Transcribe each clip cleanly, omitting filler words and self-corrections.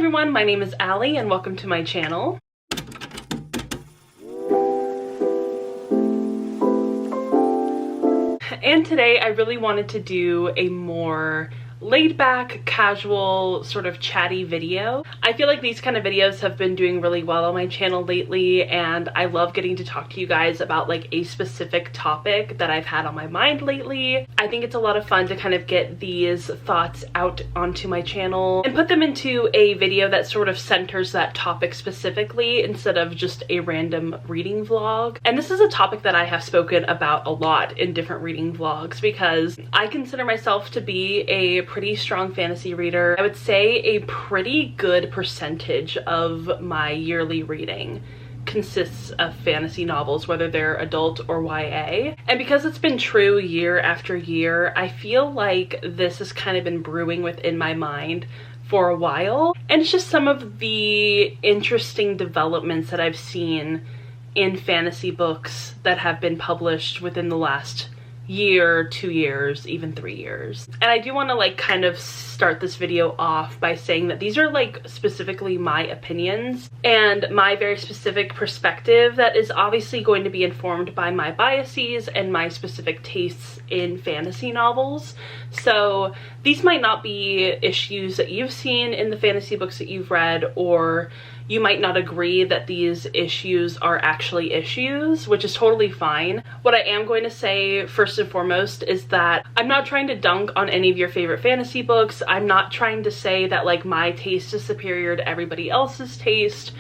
everyone, my name is Allie and welcome to my channel. And today I really wanted to do a more laid back, casual, sort of chatty video. I feel like these kind of videos have been doing really well on my channel lately, and I love getting to talk to you guys about like a specific topic that I've had on my mind lately. I think it's a lot of fun to kind of get these thoughts out onto my channel and put them into a video that sort of centers that topic specifically instead of just a random reading vlog. And this is a topic that I have spoken about a lot in different reading vlogs because I consider myself to be a pretty strong fantasy reader. I would say a pretty good percentage of my yearly reading consists of fantasy novels, whether they're adult or YA. And because it's been true year after year, I feel like this has kind of been brewing within my mind for a while. And it's just some of the interesting developments that I've seen in fantasy books that have been published within the last year, 2 years, even 3 years. And I do want to like kind of start this video off by saying that these are like specifically my opinions and my very specific perspective that is obviously going to be informed by my biases and my specific tastes in fantasy novels. So these might not be issues that you've seen in the fantasy books that you've read, or you might not agree that these issues are actually issues, which is totally fine. What I am going to say first and foremost is that I'm not trying to dunk on any of your favorite fantasy books. I'm not trying to say that like my taste is superior to everybody else's taste,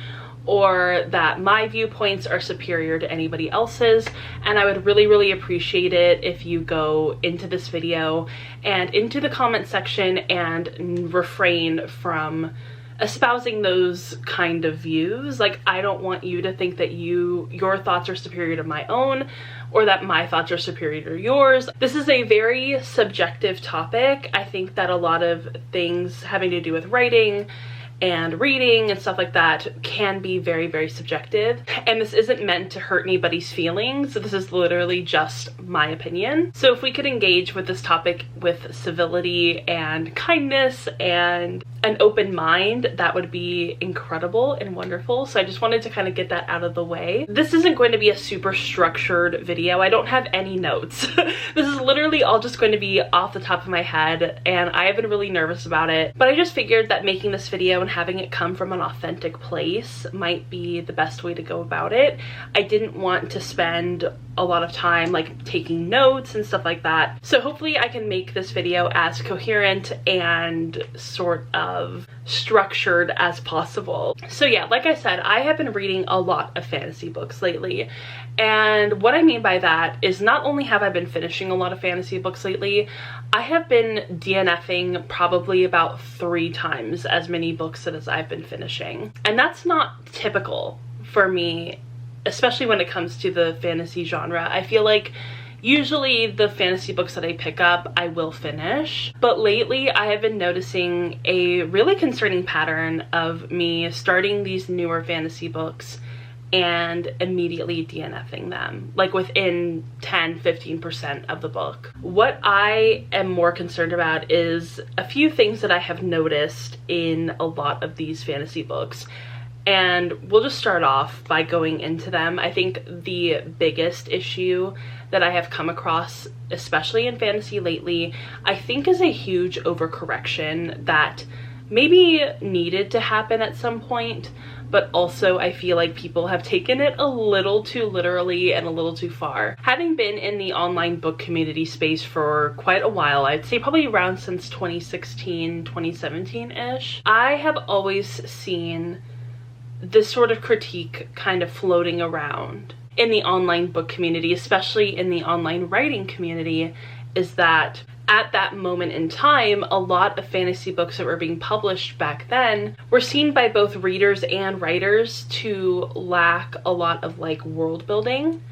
or that my viewpoints are superior to anybody else's. And I would really appreciate it if you go into this video and into the comment section and refrain from espousing those kind of views. Like, I don't want you to think that your thoughts are superior to my own, or that my thoughts are superior to yours. This is a very subjective topic. I think that a lot of things having to do with writing and reading and stuff like that can be very subjective, and this isn't meant to hurt anybody's feelings. This is literally just my opinion. So if we could engage with this topic with civility and kindness and an open mind, that would be incredible and wonderful. So I just wanted to kind of get that out of the way. This isn't going to be a super structured video. I don't have any notes. This is literally all just going to be off the top of my head, and I have been really nervous about it, but I just figured that making this video and having it come from an authentic place might be the best way to go about it. I didn't want to spend a lot of time like taking notes and stuff like that. So hopefully I can make this video as coherent and sort of structured as possible. So yeah, like I said, I have been reading a lot of fantasy books lately. And what I mean by that is not only have I been finishing a lot of fantasy books lately, I have been DNFing probably about 3 times as many books as I've been finishing. And that's not typical for me, especially when it comes to the fantasy genre. I feel like usually the fantasy books that I pick up, I will finish. But lately, I have been noticing a really concerning pattern of me starting these newer fantasy books and immediately DNFing them, like within 10-15% of the book. What I am more concerned about is a few things that I have noticed in a lot of these fantasy books. And we'll just start off by going into them. I think the biggest issue that I have come across, especially in fantasy lately, I think is a huge overcorrection that maybe needed to happen at some point, but also I feel like people have taken it a little too literally and a little too far. Having been in the online book community space for quite a while, I'd say probably around since 2016, 2017-ish, I have always seen this sort of critique kind of floating around in the online book community, especially in the online writing community, is that at that moment in time, a lot of fantasy books that were being published back then were seen by both readers and writers to lack a lot of like world building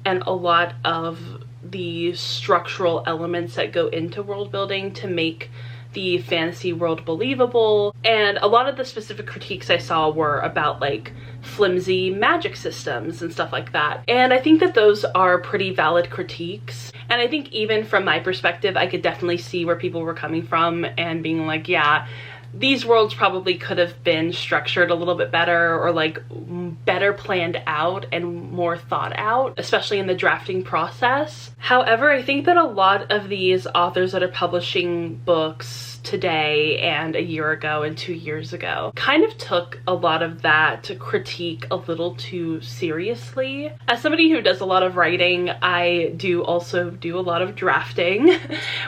and a lot of the structural elements that go into world building to make the fantasy world believable. And a lot of the specific critiques I saw were about like flimsy magic systems and stuff like that. And I think that those are pretty valid critiques. And I think even from my perspective, I could definitely see where people were coming from and being like, yeah, these worlds probably could have been structured a little bit better, or like better planned out and more thought out, especially in the drafting process. However, I think that a lot of these authors that are publishing books today and a year ago and 2 years ago kind of took a lot of that critique a little too seriously. As somebody who does a lot of writing, I do also do a lot of drafting,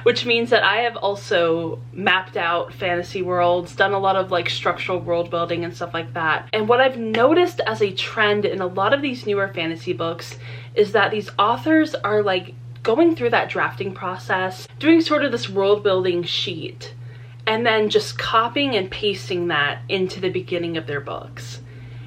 which means that I have also mapped out fantasy worlds, done a lot of like structural world building and stuff like that. And what I've noticed as a trend in a lot of these newer fantasy books is that these authors are like going through that drafting process, doing sort of this world building sheet, and then just copying and pasting that into the beginning of their books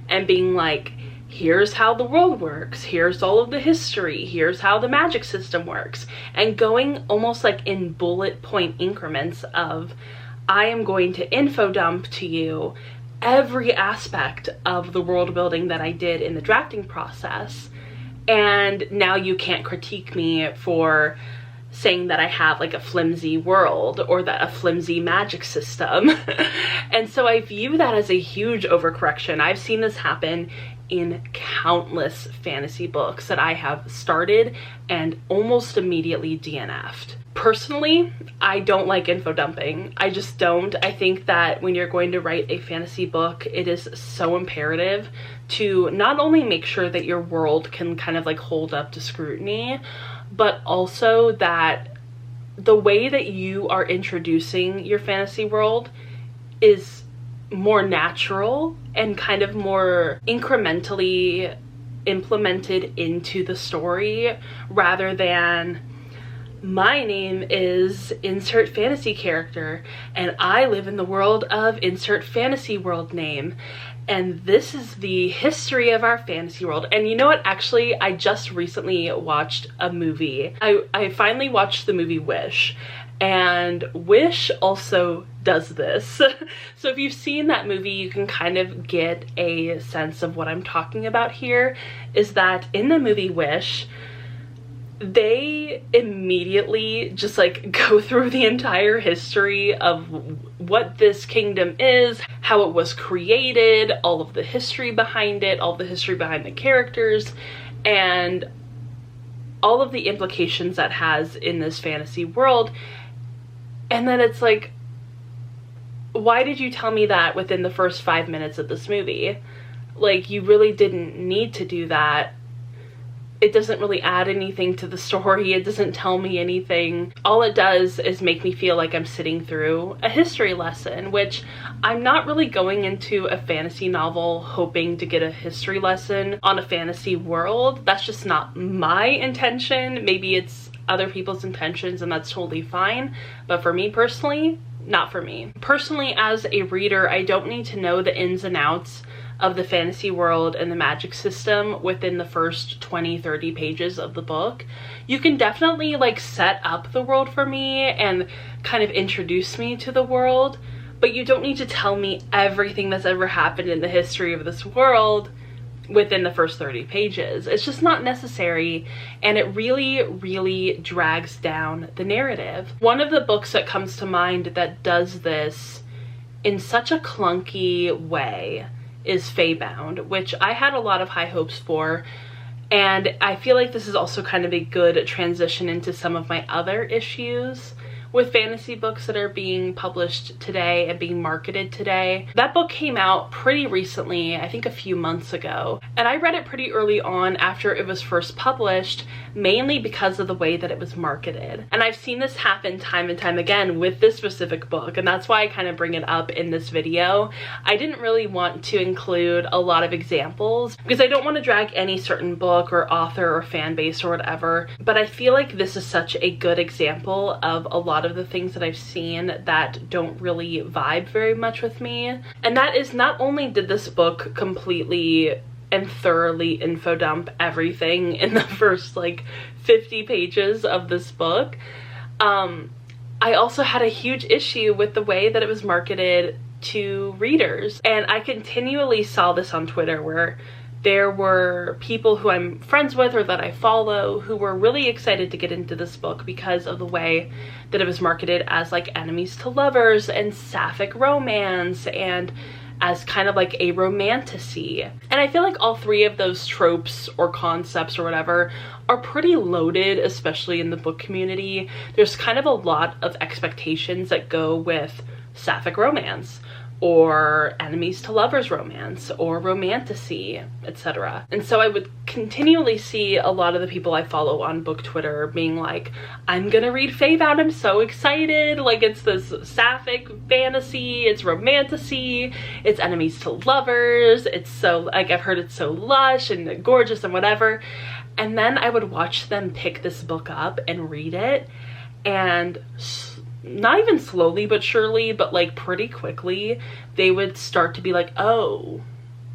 and being like, here's how the world works, here's all of the history, here's how the magic system works, and going almost like in bullet point increments of, I am going to info dump to you every aspect of the world building that I did in the drafting process, and now you can't critique me for saying that I have like a flimsy world or that a flimsy magic system. And so I view that as a huge overcorrection. I've seen this happen in countless fantasy books that I have started and almost immediately DNF'd. Personally, I don't like info dumping. I just don't. I think that when you're going to write a fantasy book, it is so imperative to not only make sure that your world can kind of like hold up to scrutiny, but also that the way that you are introducing your fantasy world is more natural and kind of more incrementally implemented into the story, rather than, my name is insert fantasy character and I live in the world of insert fantasy world name, and this is the history of our fantasy world. And you know what, actually I just recently watched a movie. I finally watched the movie Wish, and Wish also does this. So if you've seen that movie, you can kind of get a sense of what I'm talking about here, is that in the movie Wish, they immediately just like go through the entire history of what this kingdom is, how it was created, all of the history behind it, all the history behind the characters, and all of the implications that has in this fantasy world. And then it's like, why did you tell me that within the first 5 minutes of this movie? Like, you really didn't need to do that. It doesn't really add anything to the story. It doesn't tell me anything. All it does is make me feel like I'm sitting through a history lesson, which I'm not really going into a fantasy novel hoping to get a history lesson on a fantasy world. That's just not my intention. Maybe it's other people's intentions, and that's totally fine. But for me personally, not for me. Personally, as a reader, I don't need to know the ins and outs of the fantasy world and the magic system within the first 20-30 pages of the book. You can definitely like set up the world for me and kind of introduce me to the world, but you don't need to tell me everything that's ever happened in the history of this world within the first 30 pages. It's just not necessary, and it really drags down the narrative. One of the books that comes to mind that does this in such a clunky way is Feybound, which I had a lot of high hopes for, and I feel like this is also kind of a good transition into some of my other issues with fantasy books that are being published today and being marketed today. That book came out pretty recently, I think a few months ago, and I read it pretty early on after it was first published, mainly because of the way that it was marketed. And I've seen this happen time and time again with this specific book, and that's why I kind of bring it up in this video. I didn't really want to include a lot of examples because I don't want to drag any certain book or author or fan base or whatever, but I feel like this is such a good example of a lot of the things that I've seen that don't really vibe very much with me. And that is, not only did this book completely and thoroughly info dump everything in the first like 50 pages of this book, I also had a huge issue with the way that it was marketed to readers. And I continually saw this on Twitter where there were people who I'm friends with or that I follow who were really excited to get into this book because of the way that it was marketed as like enemies to lovers and sapphic romance and as kind of like a romantasy. And I feel like all three of those tropes or concepts or whatever are pretty loaded, especially in the book community. There's kind of a lot of expectations that go with sapphic romance or enemies to lovers romance or romantasy, etc. And so I would continually see a lot of the people I follow on book Twitter being like, I'm gonna read Feybound, I'm so excited, like it's this sapphic fantasy, it's romantasy, it's enemies to lovers, it's so, like I've heard it's so lush and gorgeous and whatever. And then I would watch them pick this book up and read it, and not even slowly but surely, but like pretty quickly, they would start to be like, oh,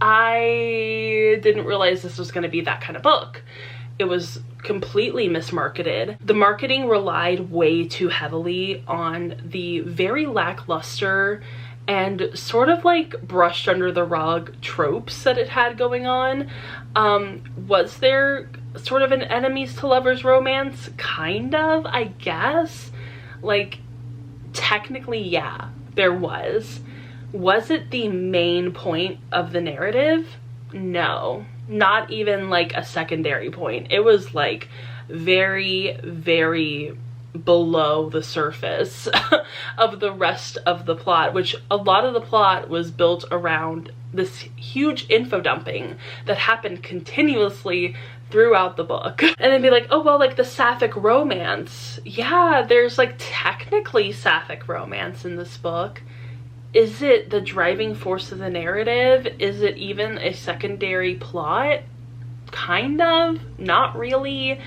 I didn't realize this was going to be that kind of book. It was completely mismarketed. The marketing relied way too heavily on the very lackluster and sort of like brushed under the rug tropes that it had going on. Was there sort of an enemies to lovers romance? Kind of, I guess. Like, technically, yeah, there was. Was it the main point of the narrative? No, not even like a secondary point. It was like very, very below the surface of the rest of the plot, which a lot of the plot was built around this huge info dumping that happened continuously throughout the book. And then be like, oh well, like the sapphic romance, yeah, there's like technically sapphic romance in this book. Is it the driving force of the narrative? Is it even a secondary plot? Kind of, not really.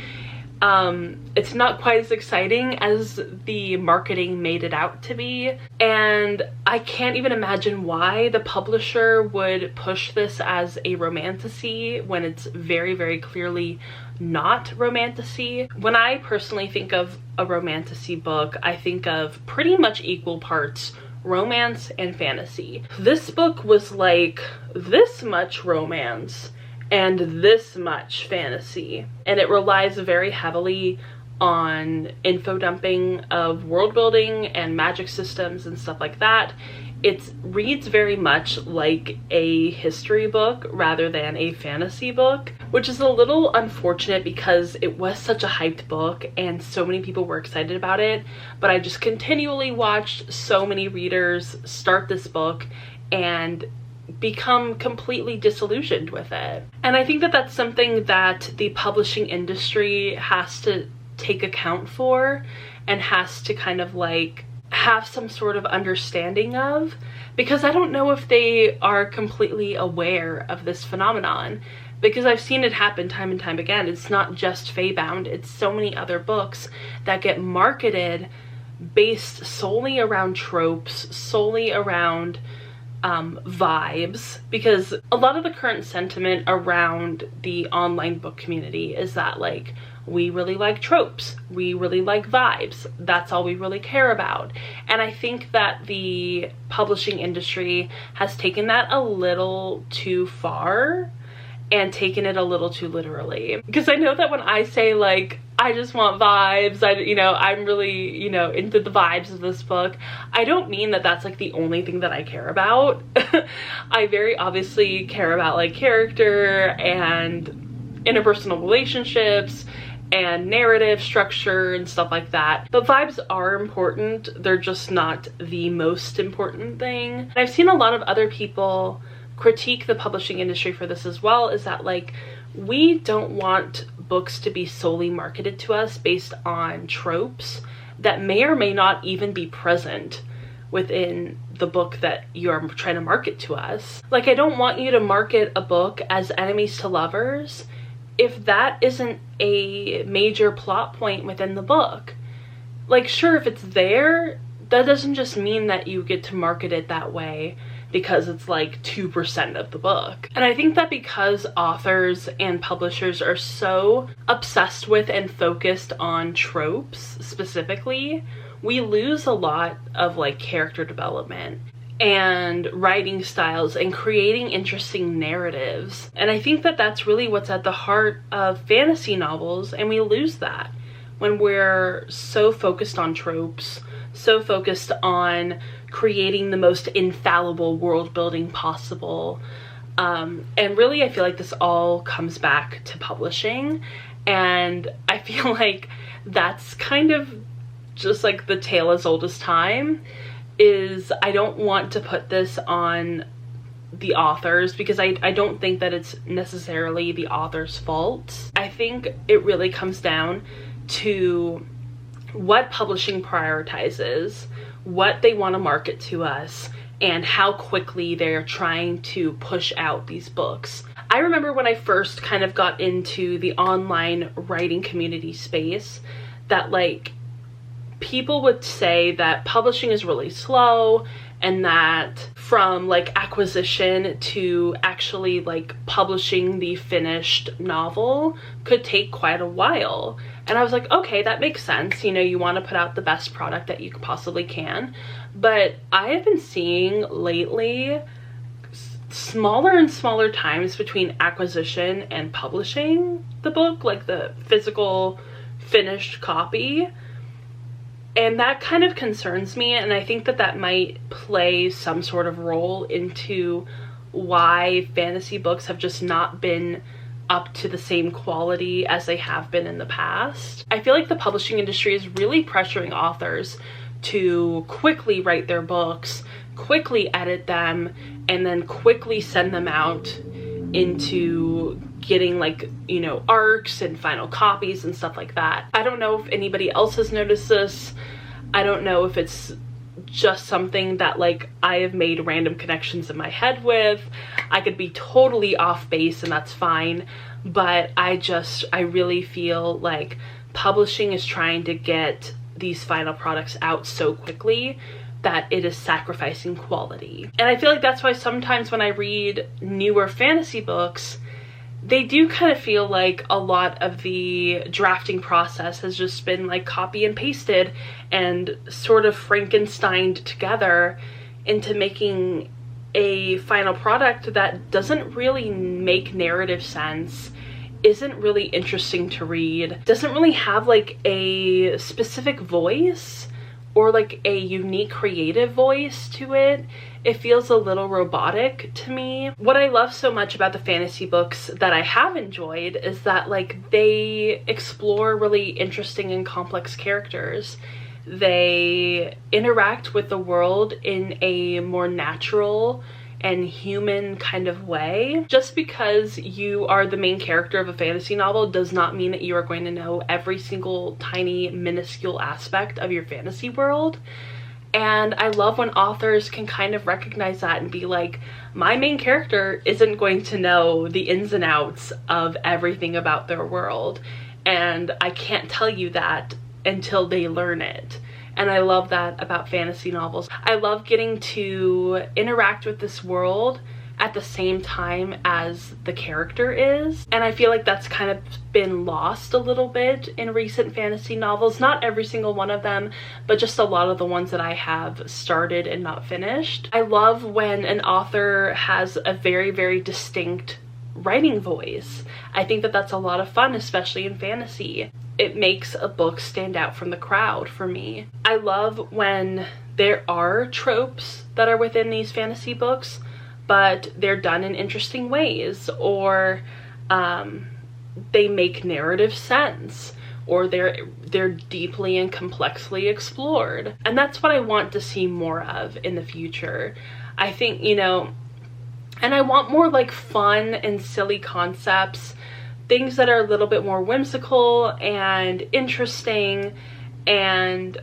It's not quite as exciting as the marketing made it out to be, and I can't even imagine why the publisher would push this as a romantasy when it's very, very clearly not romantasy. When I personally think of a romantasy book, I think of pretty much equal parts romance and fantasy. This book was like this much romance and this much fantasy, and it relies very heavily on info dumping of world building and magic systems and stuff like that. It reads very much like a history book rather than a fantasy book, which is a little unfortunate because it was such a hyped book and so many people were excited about it, but I just continually watched so many readers start this book and become completely disillusioned with it. And I think that that's something that the publishing industry has to take account for and has to kind of like have some sort of understanding of, because I don't know if they are completely aware of this phenomenon, because I've seen it happen time and time again. It's not just Feybound, it's so many other books that get marketed based solely around tropes, solely around vibes, because a lot of the current sentiment around the online book community is that like, we really like tropes, we really like vibes, that's all we really care about. And I think that the publishing industry has taken that a little too far and taken it a little too literally. Because I know that when I say like, I just want vibes, I'm really, into the vibes of this book, I don't mean that that's like the only thing that I care about. I very obviously care about like character and interpersonal relationships and narrative structure and stuff like that. But vibes are important, they're just not the most important thing. And I've seen a lot of other people critique the publishing industry for this as well, is that like, we don't want books to be solely marketed to us based on tropes that may or may not even be present within the book that you're trying to market to us. Like, I don't want you to market a book as enemies to lovers if that isn't a major plot point within the book. Like, sure, if it's there, that doesn't just mean that you get to market it that way because it's like 2% of the book. And I think that because authors and publishers are so obsessed with and focused on tropes specifically, we lose a lot of like character development. and writing styles and creating interesting narratives. And I think that that's really what's at the heart of fantasy novels, and we lose that when we're so focused on tropes, so focused on creating the most infallible world building possible. And really I feel like this all comes back to publishing, and I feel like that's kind of just like the tale as old as time. Is I don't want to put this on the authors, because I don't think that it's necessarily the author's fault. I think it really comes down to what publishing prioritizes, what they want to market to us, and how quickly they're trying to push out these books. I remember when I first kind of got into the online writing community space, that like people would say that publishing is really slow, and that from like acquisition to actually like publishing the finished novel could take quite a while. And I was like, okay, that makes sense. You know, you want to put out the best product that you possibly can. But I have been seeing lately smaller and smaller times between acquisition and publishing the book, like the physical finished copy. And that kind of concerns me, and I think that that might play some sort of role into why fantasy books have just not been up to the same quality as they have been in the past. I feel like the publishing industry is really pressuring authors to quickly write their books, quickly edit them, and then quickly send them out into getting like, you know, arcs and final copies and stuff like that. I don't know if anybody else has noticed this. I don't know if it's just something that like I have made random connections in my head with. I could be totally off base and that's fine, but I really feel like publishing is trying to get these final products out so quickly that it is sacrificing quality. And I feel like that's why sometimes when I read newer fantasy books, they do kind of feel like a lot of the drafting process has just been like copy and pasted and sort of Frankensteined together into making a final product that doesn't really make narrative sense, isn't really interesting to read, doesn't really have like a specific voice or like a unique creative voice to it. It feels a little robotic to me. What I love so much about the fantasy books that I have enjoyed is that like they explore really interesting and complex characters. They interact with the world in a more natural and human kind of way. Just because you are the main character of a fantasy novel does not mean that you are going to know every single tiny minuscule aspect of your fantasy world. And I love when authors can kind of recognize that and be like, my main character isn't going to know the ins and outs of everything about their world, and I can't tell you that until they learn it. And I love that about fantasy novels. I love getting to interact with this world at the same time as the character is. And I feel like that's kind of been lost a little bit in recent fantasy novels. Not every single one of them, but just a lot of the ones that I have started and not finished. I love when an author has a very, very distinct writing voice. I think that that's a lot of fun, especially in fantasy. It makes a book stand out from the crowd for me. I love when there are tropes that are within these fantasy books, but they're done in interesting ways, or they make narrative sense, or they're deeply and complexly explored. And that's what I want to see more of in the future. I think, you know, and I want more like fun and silly concepts, things that are a little bit more whimsical and interesting and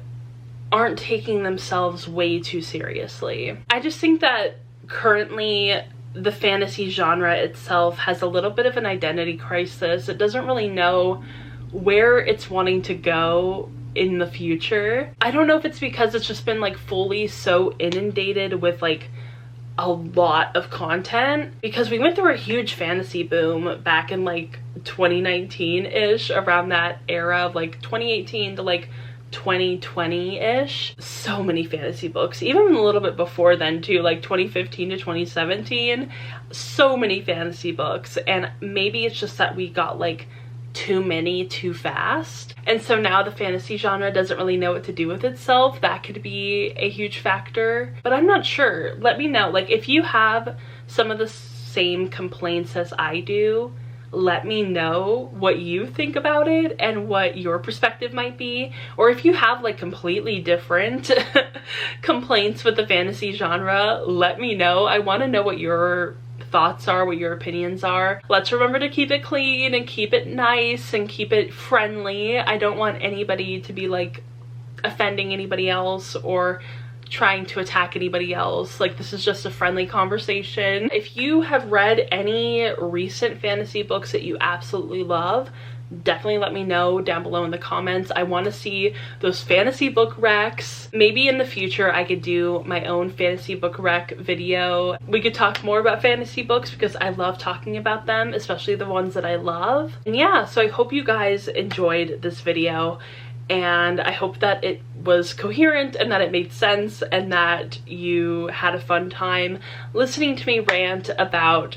aren't taking themselves way too seriously. I just think that currently the fantasy genre itself has a little bit of an identity crisis. It doesn't really know where it's wanting to go in the future. I don't know if it's because it's just been like fully so inundated with like a lot of content, because we went through a huge fantasy boom back in like 2019-ish, around that era of like 2018 to like 2020-ish. So many fantasy books, even a little bit before then too, like 2015 to 2017. So many fantasy books, and maybe it's just that we got like too many too fast, and so now the fantasy genre doesn't really know what to do with itself. That could be a huge factor, but I'm not sure. Let me know, like, if you have some of the same complaints as I do, let me know what you think about it and what your perspective might be. Or if you have like completely different complaints with the fantasy genre, let me know. I want to know what your thoughts are, what your opinions are. Let's remember to keep it clean and keep it nice and keep it friendly. I don't want anybody to be like offending anybody else or trying to attack anybody else. Like, this is just a friendly conversation. If you have read any recent fantasy books that you absolutely love, definitely let me know down below in the comments. I want to see those fantasy book recs. Maybe in the future I could do my own fantasy book rec video. We could talk more about fantasy books because I love talking about them, especially the ones that I love. And yeah, so I hope you guys enjoyed this video, and I hope that it was coherent and that it made sense and that you had a fun time listening to me rant about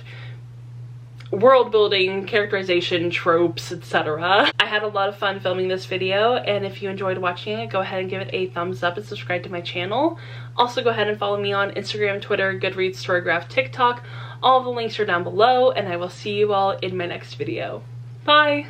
world building, characterization, tropes, etc. I had a lot of fun filming this video, and if you enjoyed watching it, go ahead and give it a thumbs up and subscribe to my channel. Also, go ahead and follow me on Instagram, Twitter, Goodreads, Storygraph, TikTok. All of the links are down below, and I will see you all in my next video. Bye!